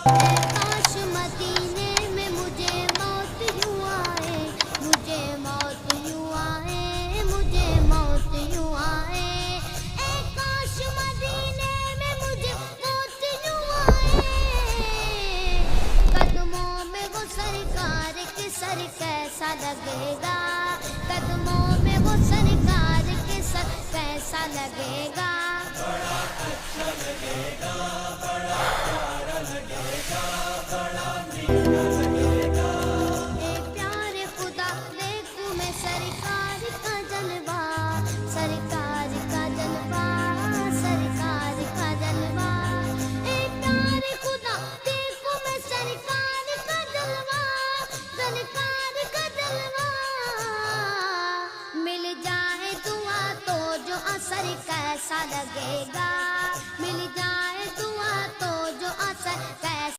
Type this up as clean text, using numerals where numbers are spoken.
اے کاش مدینے میں مجھے موت یوں آئے، مجھے موت یوں آئے، مجھے موت یوں آئے، اے کاش مدینے میں مجھے موت یوں آئے، قدموں میں وہ سرکار کے سر کیسا لگے گا، قدموں میں وہ سرکار کے سر کیسا لگے گا، بڑا اچھا لگے گا، بڑا پیارا لگے گا، بڑا میٹھا